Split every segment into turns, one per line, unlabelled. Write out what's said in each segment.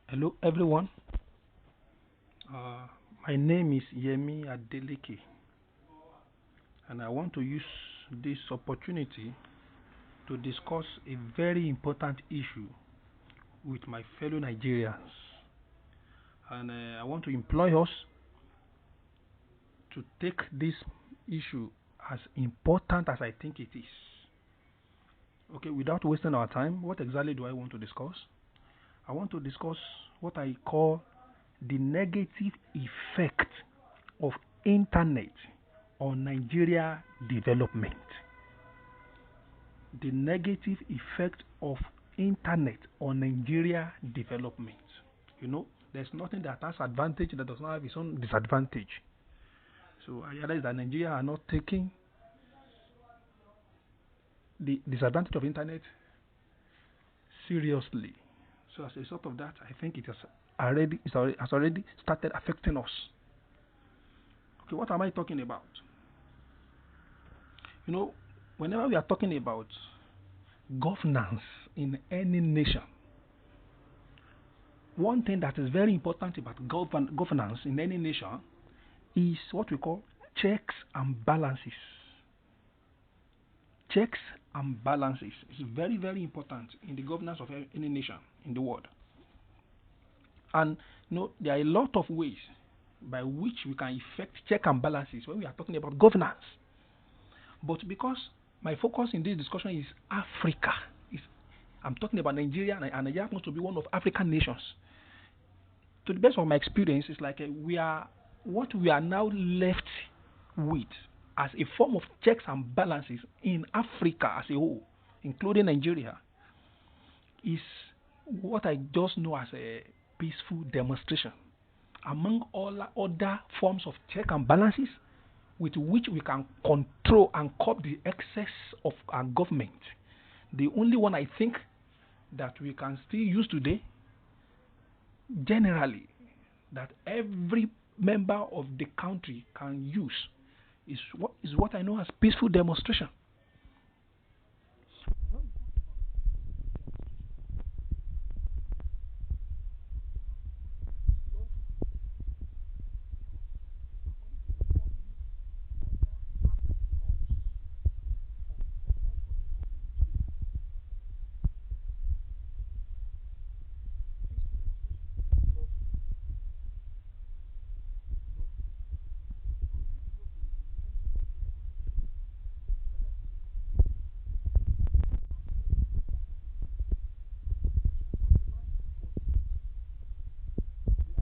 Hello, everyone. My name is Yemi Adeleke, and I want to use this opportunity to discuss a very important issue with my fellow Nigerians. And I want to employ us to take this issue as important as I think it is. Okay, without wasting our time, what exactly do I want to discuss? I want to discuss what I call the negative effect of internet on Nigeria development. The negative effect of internet on Nigeria development. There's nothing that has advantage that does not have its own disadvantage. So I realize that Nigeria are not taking the disadvantage of internet seriously. So as a result of that, I think it has already started affecting us. Okay, what am I talking about? Whenever we are talking about governance in any nation, one thing that is very important about governance in any nation is what we call checks and balances. Checks and balances is very, very important in the governance of any nation in the world. And there are a lot of ways by which we can effect check and balances when we are talking about governance. But because my focus in this discussion is Africa, I'm talking about Nigeria, and Nigeria happens to be one of African nations. To the best of my experience, it's like what we are now left with as a form of checks and balances in Africa as a whole, including Nigeria, is what I just know as a peaceful demonstration. Among all other forms of check and balances with which we can control and curb the excess of our government, the only one I think that we can still use today, generally, that every member of the country can use, is what I know as peaceful demonstration.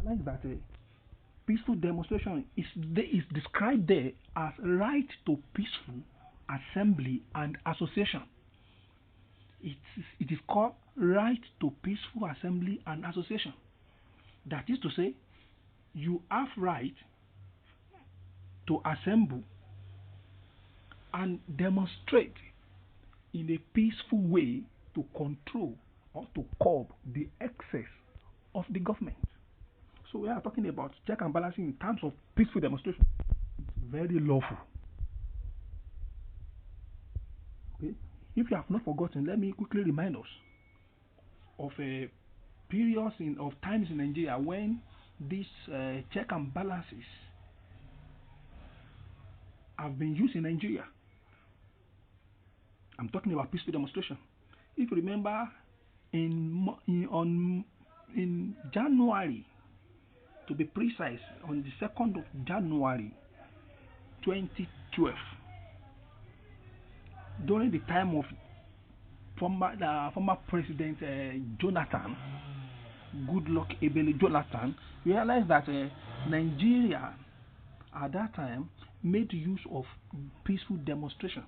Realize that peaceful demonstration is described there as right to peaceful assembly and association. It is called right to peaceful assembly and association. That is to say, you have right to assemble and demonstrate in a peaceful way to control or to curb the excess of the government. So we are talking about check and balancing in terms of peaceful demonstration. It's very lawful. Okay? If you have not forgotten, let me quickly remind us of a periods of times in Nigeria when these check and balances have been used in Nigeria. I'm talking about peaceful demonstration. If you remember, in January, to be precise, on the 2nd of January 2012, during the time of former President Jonathan, Goodluck Ebele Jonathan, realized that Nigeria at that time made use of peaceful demonstration.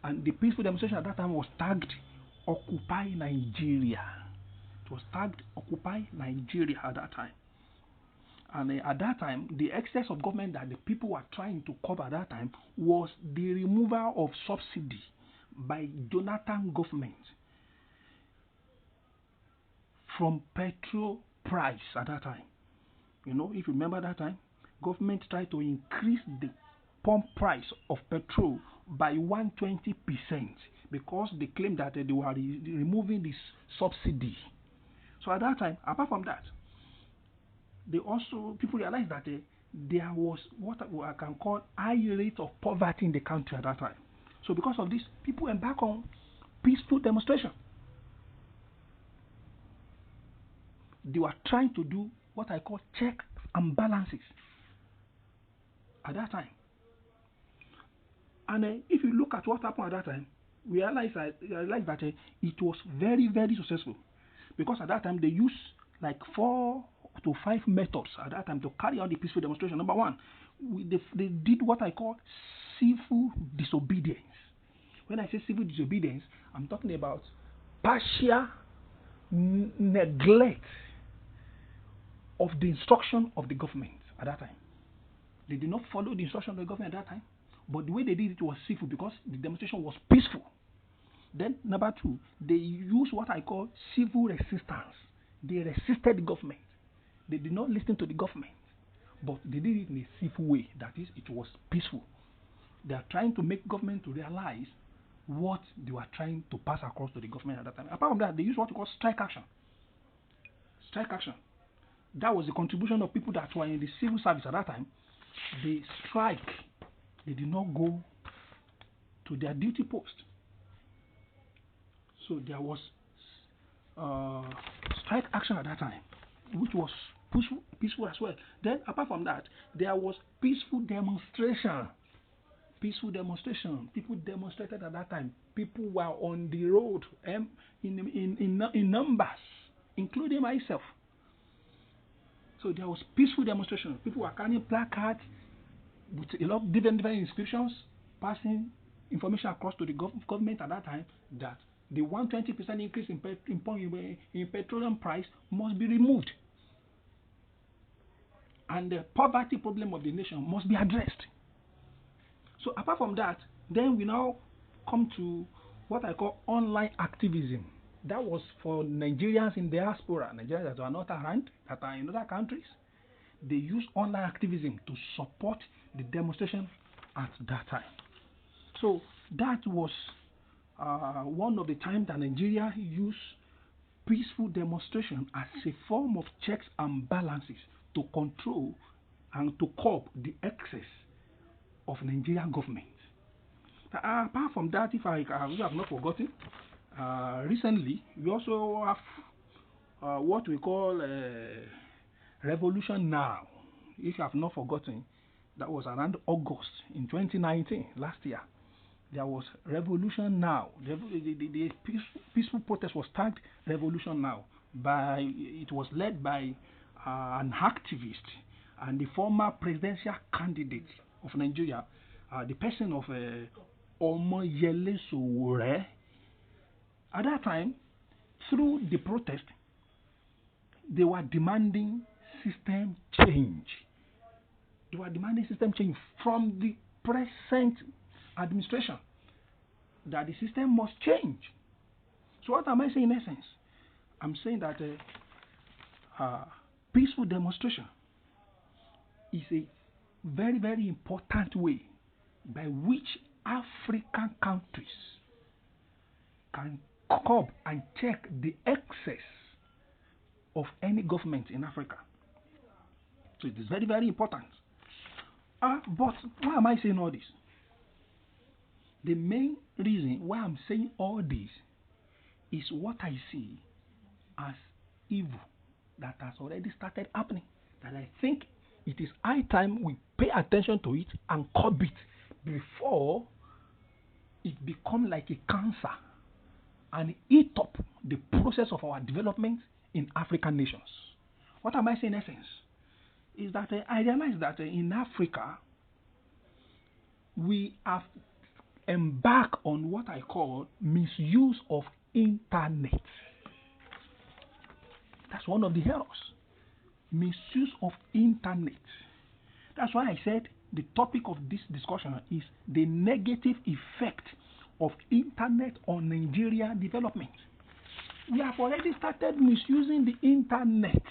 And the peaceful demonstration at that time was tagged Occupy Nigeria. It was tagged Occupy Nigeria at that time. And at that time, the excess of government that the people were trying to cover at that time was the removal of subsidy by Jonathan government from petrol price at that time. If you remember that time, government tried to increase the pump price of petrol by 120% because they claimed that they were removing this subsidy. So at that time, apart from that, people realized that there was what I can call high rate of poverty in the country at that time. So because of this, people embark on peaceful demonstration. They were trying to do what I call checks and balances at that time. And if you look at what happened at that time, we realize that it was very, very successful, because at that time they used like 4 to 5 methods at that time to carry out the peaceful demonstration. Number one, they did what I call civil disobedience. When I say civil disobedience, I'm talking about partial neglect of the instruction of the government at that time. They did not follow the instruction of the government at that time, but the way they did it was civil because the demonstration was peaceful. Then number two, they used what I call civil resistance. They resisted the government. They did not listen to the government, but they did it in a civil way. That is, it was peaceful. They are trying to make government to realize what they were trying to pass across to the government at that time. Apart from that, they used what we call strike action. Strike action. That was the contribution of people that were in the civil service at that time. They strike. They did not go to their duty post. So there was strike action at that time, which was peaceful as well. Then apart from that, there was peaceful demonstration. Peaceful demonstration. People demonstrated at that time. People were on the road in numbers, including myself. So there was peaceful demonstration. People were carrying placards with a lot of different inscriptions, passing information across to the government at that time that the 120% increase in petroleum price must be removed, and the poverty problem of the nation must be addressed. So apart from that, then we now come to what I call online activism. That was for Nigerians in diaspora, Nigerians that are not around, that are in other countries. They use online activism to support the demonstration at that time. So that was one of the times that Nigeria used peaceful demonstration as a form of checks and balances to control and to curb the excess of Nigerian government. Apart from that, if I have not forgotten, recently we also have what we call Revolution Now. If you have not forgotten, that was around August in 2019, last year. There was Revolution Now. The peaceful protest was tagged Revolution Now. It was led by an activist and the former presidential candidate of Nigeria, the person of Omoyele Sowore. At that time, through the protest, they were demanding system change. They were demanding system change from the present administration, that the system must change. So what am I saying in essence? I'm saying that peaceful demonstration is a very, very important way by which African countries can curb and check the excess of any government in Africa. So it is very, very important. But why am I saying all this? The main reason why I'm saying all this is what I see as evil that has already started happening. That I think it is high time we pay attention to it and curb it before it becomes like a cancer and eat up the process of our development in African nations. What am I saying in essence? Is that I realize that in Africa, we have embarked on what I call misuse of internet. That's one of the errors. Misuse of internet. That's why I said the topic of this discussion is the negative effect of internet on Nigeria development. We have already started misusing the internet.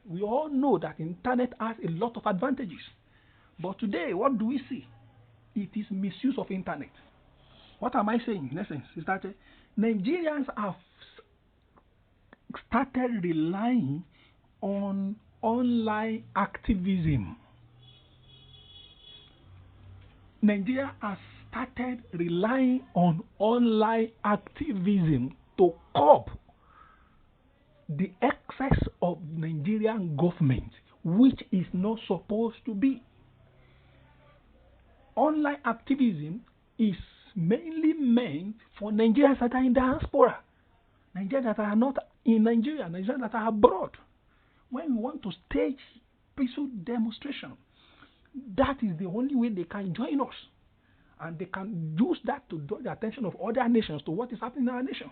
We all know that internet has a lot of advantages. But today, what do we see? It is misuse of internet. What am I saying in essence? Is that Nigerians have started relying on online activism. Nigeria has started relying on online activism to curb the excess of Nigerian government, which is not supposed to be. Online activism is mainly meant for Nigerians that are in diaspora, Nigerians that are not in Nigeria, Nigerians that are abroad. When we want to stage peaceful demonstration, that is the only way they can join us. And they can use that to draw the attention of other nations to what is happening in our nation.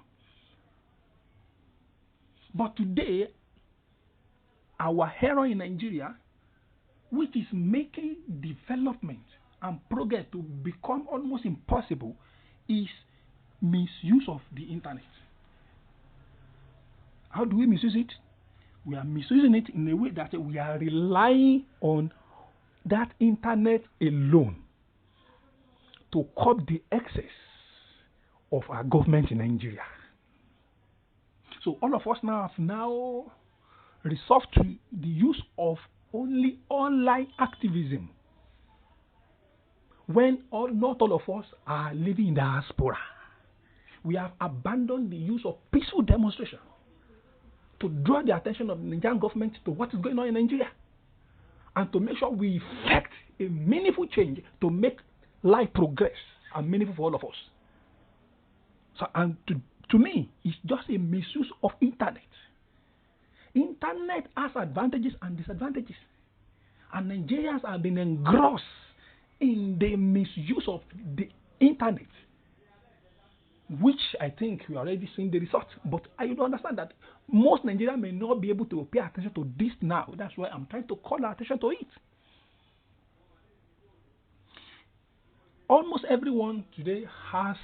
But today, our hero in Nigeria, which is making development and progress to become almost impossible, is misuse of the internet. How do we misuse it? We are misusing it in a way that we are relying on that internet alone to curb the excess of our government in Nigeria. So all of us now have resorted to the use of only online activism when not all of us are living in diaspora. We have abandoned the use of peaceful demonstration to draw the attention of the Nigerian government to what is going on in Nigeria and to make sure we effect a meaningful change to make life progress and meaningful for all of us. So, and to me, it's just a misuse of internet. Internet has advantages and disadvantages, and Nigerians have been engrossed in the misuse of the internet, which I think we are already seeing the result. But I don't understand that most Nigerians may not be able to pay attention to this now. That's why I'm trying to call our attention to it. Almost everyone today has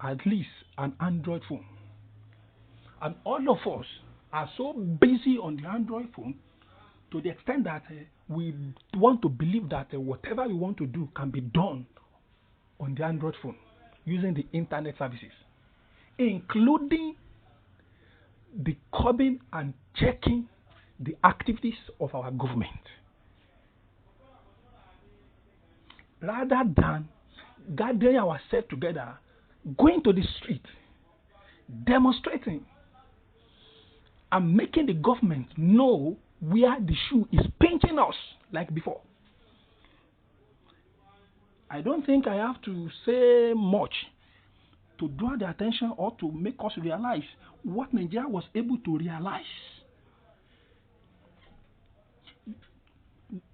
at least an Android phone. And all of us are so busy on the Android phone to the extent that we want to believe that whatever we want to do can be done on the Android phone using the internet services, including the curbing and checking the activities of our government. Rather than gathering ourselves together, going to the street, demonstrating, and making the government know where the shoe is pinching us like before. I don't think I have to say much to draw the attention or to make us realize what Nigeria was able to realize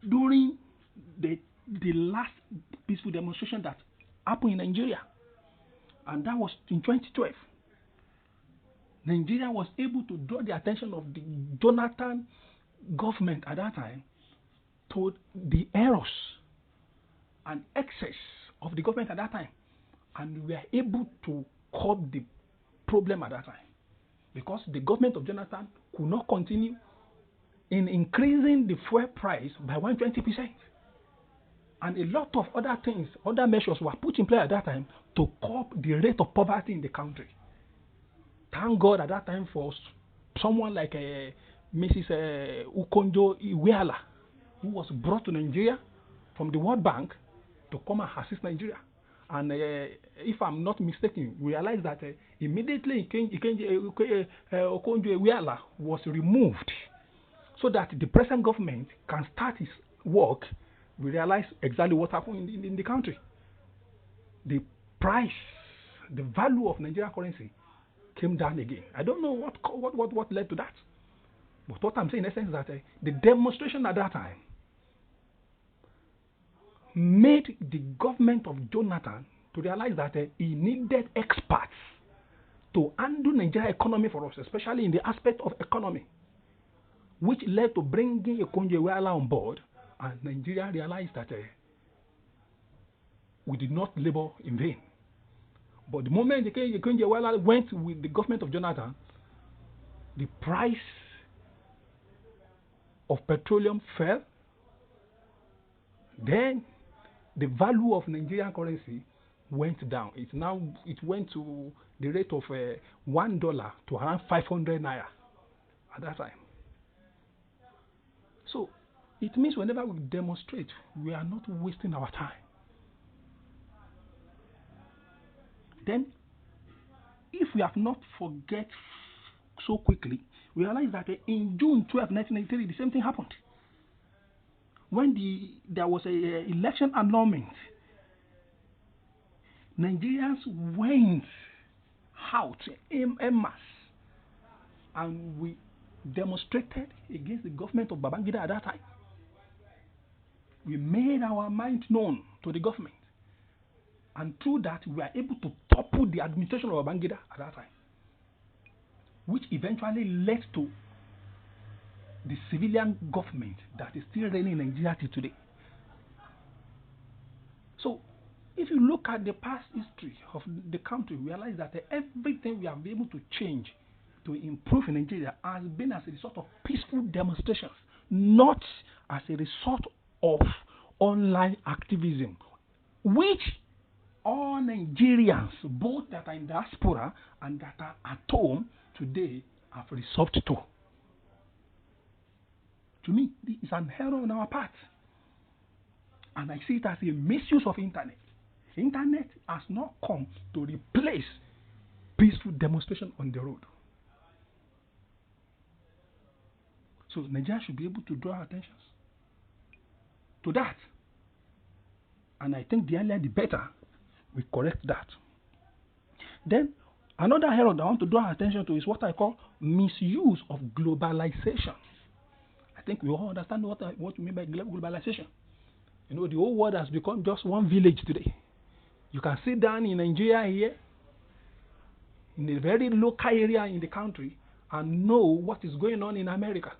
during the last peaceful demonstration that happened in Nigeria, and that was in 2012. Nigeria was able to draw the attention of the Jonathan government at that time to the errors and excess of the government at that time, and we were able to curb the problem at that time because the government of Jonathan could not continue in increasing the fuel price by 120%. And a lot of other things, other measures were put in place at that time to curb the rate of poverty in the country. Thank God at that time for someone like Mrs. Ukonjo Iweala, who was brought to Nigeria from the World Bank to come and assist Nigeria. And if I'm not mistaken, we realized that immediately Ukonjo Iweala was removed so that the present government can start its work. We realize exactly what happened in the country. The price, the value of Nigerian currency came down again. I don't know what led to that. But what I'm saying in essence is that the demonstration at that time made the government of Jonathan to realize that he needed experts to handle Nigerian economy for us, especially in the aspect of economy, which led to bringing Ukonjo Iweala on board. And Nigeria realized that we did not labor in vain. But the moment Ukonjo Iweala went with the government of Jonathan, the price of petroleum fell. Then the value of Nigerian currency went down. It went to the rate of $1 to around 500 naira at that time. So it means whenever we demonstrate, we are not wasting our time. Then, if we have not forget so quickly, we realize that in June 12, 1993, the same thing happened. When there was a election annulment, Nigerians went out en masse, and we demonstrated against the government of Babangida at that time. We made our mind known to the government, and through that we were able to topple the administration of Babangida at that time, which eventually led to the civilian government that is still reigning in Nigeria till today. So, if you look at the past history of the country, we realize that everything we have been able to change to improve in Nigeria has been as a result of peaceful demonstrations, not as a result of online activism, which all Nigerians, both that are in diaspora and that are at home today, have resorted to. To me, this is an error on our part, and I see it as a misuse of internet. Internet has not come to replace peaceful demonstration on the road. So Nigeria should be able to draw our attention to that. And I think the earlier the better we correct that. Then another error that I want to draw our attention to is what I call misuse of globalization. I think we all understand what we mean by globalization. You know, the whole world has become just one village today. You can sit down in Nigeria here, in a very local area in the country, and know what is going on in America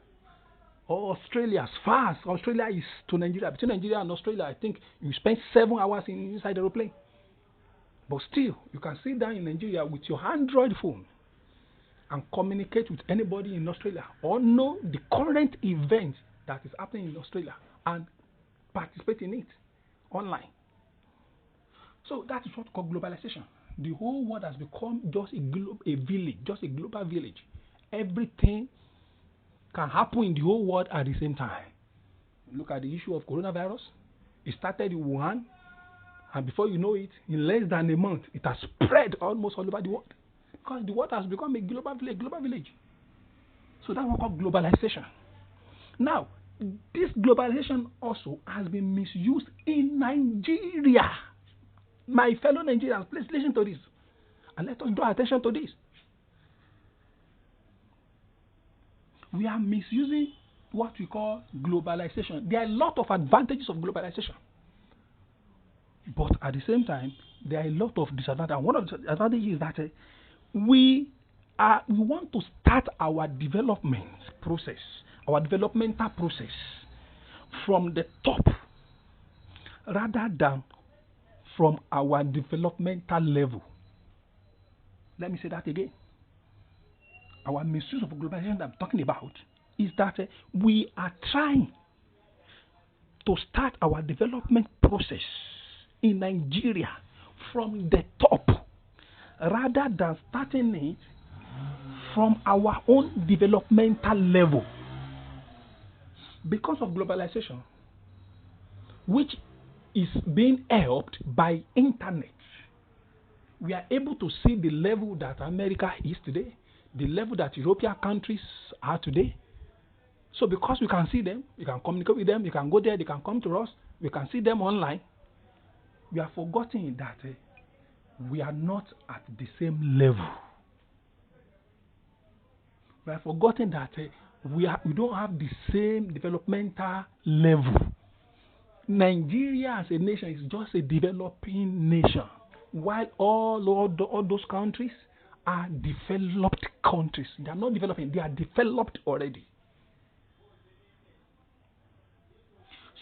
or Australia. As far as Australia is to Nigeria, between Nigeria and Australia, I think you spend 7 hours inside the aeroplane. But still, you can sit down in Nigeria with your Android phone and communicate with anybody in Australia, or know the current event that is happening in Australia and participate in it online. So that is what we call globalization. The whole world has become just a village, just a global village. Everything can happen in the whole world at the same time. Look at the issue of coronavirus. It started in Wuhan, and before you know it, in less than a month, it has spread almost all over the world. Because the world has become a global village. So that's what we call globalization. Now, this globalization also has been misused in Nigeria. My fellow Nigerians, please listen to this, and let us draw attention to this. We are misusing what we call globalization. There are a lot of advantages of globalization, but at the same time, there are a lot of disadvantages. One of the advantages is that we want to start our development process, our developmental process, from the top, rather than from our developmental level. Let me say that again. Our misuse of globalization that I'm talking about is that we are trying to start our development process in Nigeria from the top, rather than starting it from our own developmental level. Because of globalization, which is being helped by internet, we are able to see the level that America is today, the level that European countries are today. So because we can see them, we can communicate with them, we can go there, they can come to us, we can see them online, we are forgetting that we are not at the same level. We are forgetting that we don't have the same developmental level. Nigeria as a nation is just a developing nation, while all those countries are developed countries. They are not developing, they are developed already.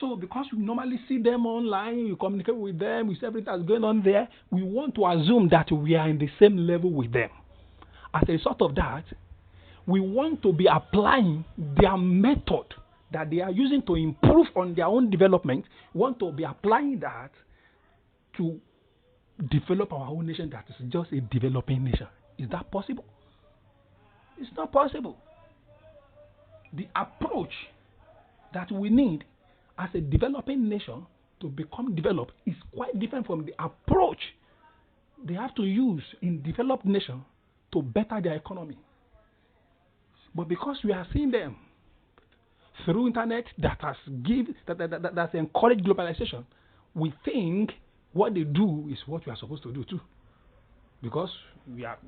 So because we normally see them online, we communicate with them, we see everything that's going on there, we want to assume that we are in the same level with them. As a result of that, we want to be applying their method that they are using to improve on their own development. We want to be applying that to develop our own nation that is just a developing nation. Is that possible? It's not possible. The approach that we need as a developing nation to become developed is quite different from the approach they have to use in developed nations to better their economy. But because we are seeing them through internet that has encouraged globalization, we think what they do is what we are supposed to do too. Because we are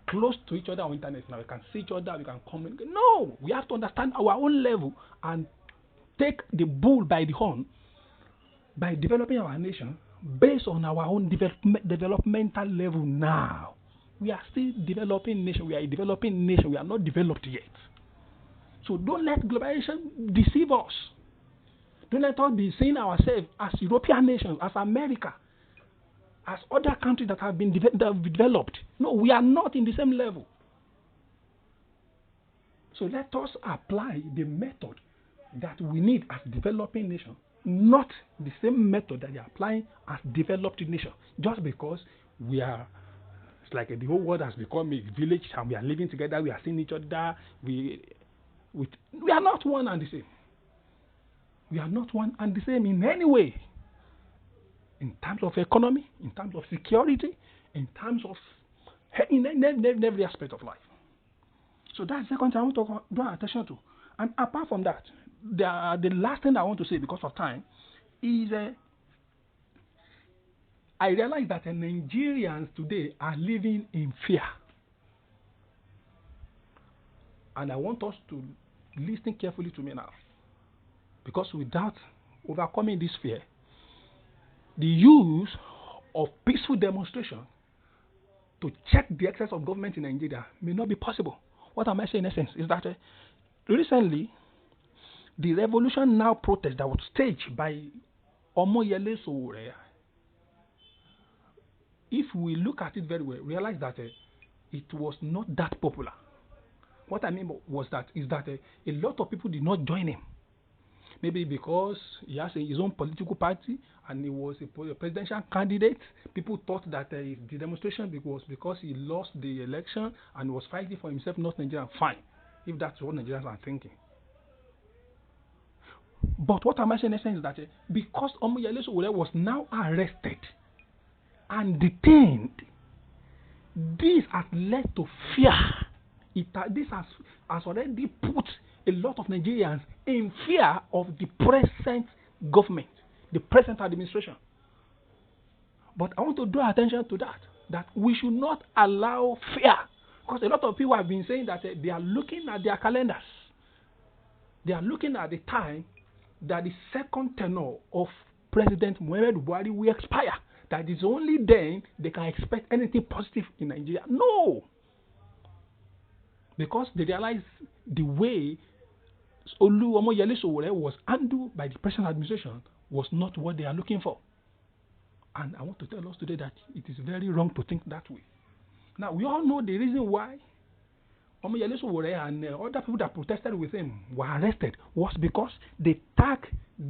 close to each other on internet now, we can see each other, we can communicate. No, we have to understand our own level and take the bull by the horn by developing our nation based on our own developmental level now. We are still developing nation. We are a developing nation. We are not developed yet. So don't let globalization deceive us. Don't let us be seeing ourselves as European nations, as America, as other countries that have been developed. No, we are not in the same level. So let us apply the method that we need as developing nation, not the same method that they are applying as developed nation. Just because we are, it's like the whole world has become a village and we are living together, we are seeing each other, we are not one and the same. We are not one and the same in any way. In terms of economy, in terms of security, in terms of in every aspect of life. So that's the second thing I want to draw attention to. And apart from that, the last thing I want to say because of time is I realize that Nigerians today are living in fear. And I want us to listen carefully to me now. Because without overcoming this fear, the use of peaceful demonstration to check the excess of government in Nigeria may not be possible. What am I saying in essence is that recently, the Revolution Now protest that was staged by Omoyele Sowore, if we look at it very well, realize that it was not that popular. What I mean was that a lot of people did not join him. Maybe because he has his own political party and he was a presidential candidate. People thought that the demonstration was because he lost the election and was fighting for himself, not Nigeria. Fine, if that's what Nigerians are thinking. But what I'm saying in essence is that because Omoyele Sowore was now arrested and detained, this has led to fear. This has already put a lot of Nigerians in fear of the present government, the present administration. But I want to draw attention to that we should not allow fear. Because a lot of people have been saying that they are looking at their calendars. They are looking at the time that the second tenure of President Muhammadu Buhari will expire. That is only then they can expect anything positive in Nigeria. No! Because they realize the way Omoyele Sowore was handled by the present administration was not what they are looking for. And I want to tell us today that it is very wrong to think that way. Now, we all know the reason why Omoyele Sowore and other people that protested with him were arrested was because they tagged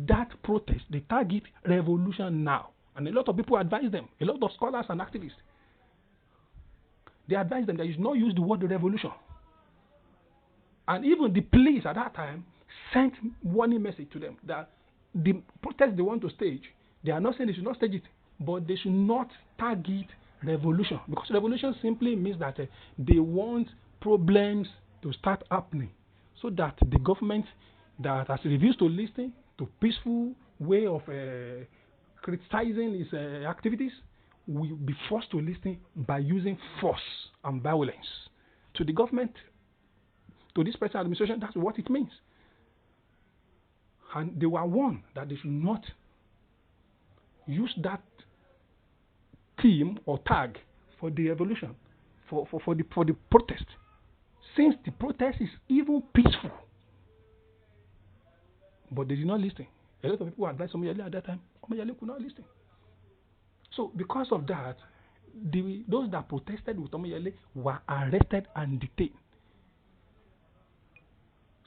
that protest, they tagged it Revolution Now. And a lot of people advised them, a lot of scholars and activists, they advised them that you should not use the word revolution. And even the police at that time sent warning message to them that the protest they want to stage, they are not saying they should not stage it, but they should not tag it revolution. Because revolution simply means that they want problems to start happening so that the government that has refused to listen to peaceful way of criticizing its activities will be forced to listen by using force and violence. To the government, to this present administration, that's what it means. And they were warned that they should not use that theme or tag for the revolution, for the protest, since the protest is even peaceful. But they did not listen. A lot of people advised Omoyele at that time. Omoyele could not listen. So because of that, those that protested with Omoyele were arrested and detained.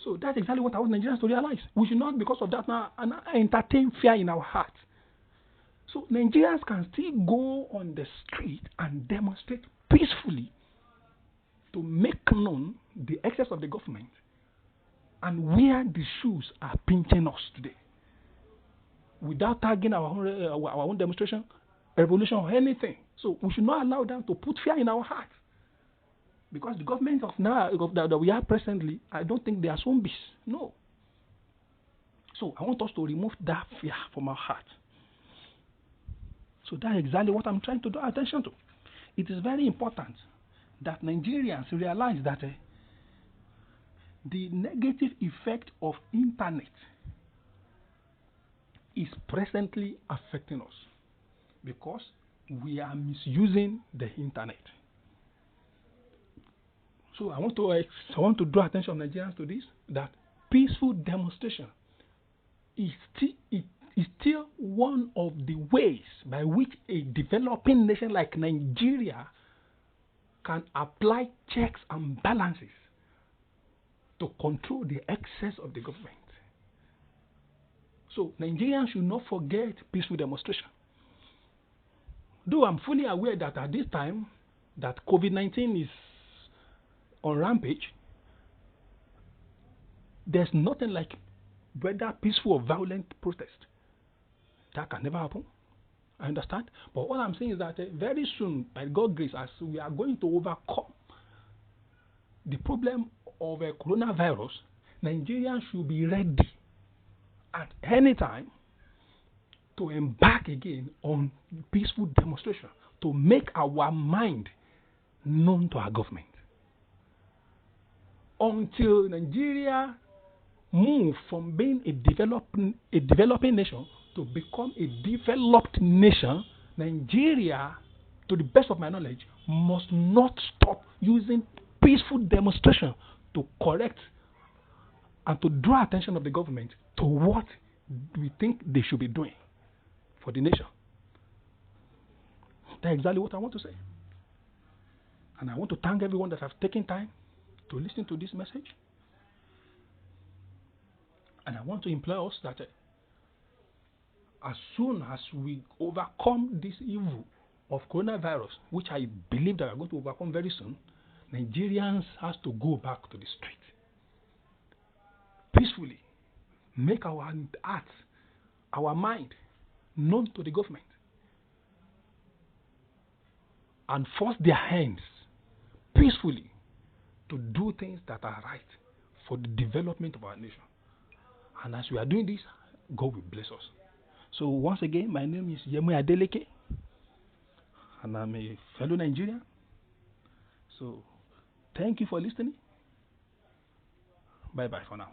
So that's exactly what I want Nigerians to realize. We should not, because of that, now entertain fear in our heart. So Nigerians can still go on the street and demonstrate peacefully to make known the excess of the government and where the shoes are pinching us today. Without tagging our own demonstration, revolution, or anything. So we should not allow them to put fear in our hearts. Because the government of now that we have presently, I don't think they are zombies. No. So I want us to remove that fear from our heart. So that's exactly what I'm trying to draw attention to. It is very important that Nigerians realize that the negative effect of internet is presently affecting us because we are misusing the internet. So I want to draw attention of Nigerians to this, that peaceful demonstration is still one of the ways by which a developing nation like Nigeria can apply checks and balances to control the excess of the government. So Nigerians should not forget peaceful demonstration. Though I'm fully aware that at this time that COVID-19 is on rampage, there's nothing like whether peaceful or violent protest. That can never happen. I understand. But what I'm saying is that very soon, by God's grace, as we are going to overcome the problem of coronavirus, Nigerians should be ready at any time to embark again on peaceful demonstration to make our mind known to our government. Until Nigeria move from being a developing nation to become a developed nation, Nigeria, to the best of my knowledge, must not stop using peaceful demonstration to correct and to draw attention of the government to what we think they should be doing for the nation. That's exactly what I want to say. And I want to thank everyone that has taken time to listen to this message. And I want to implore us that as soon as we overcome this evil of coronavirus, which I believe that we are going to overcome very soon, Nigerians has to go back to the street peacefully, make our hearts, our mind known to the government, and force their hands peacefully to do things that are right for the development of our nation. And as we are doing this, God will bless us. So once again, my name is Yemi Adeleke, and I'm a fellow Nigerian. So thank you for listening. Bye-bye for now.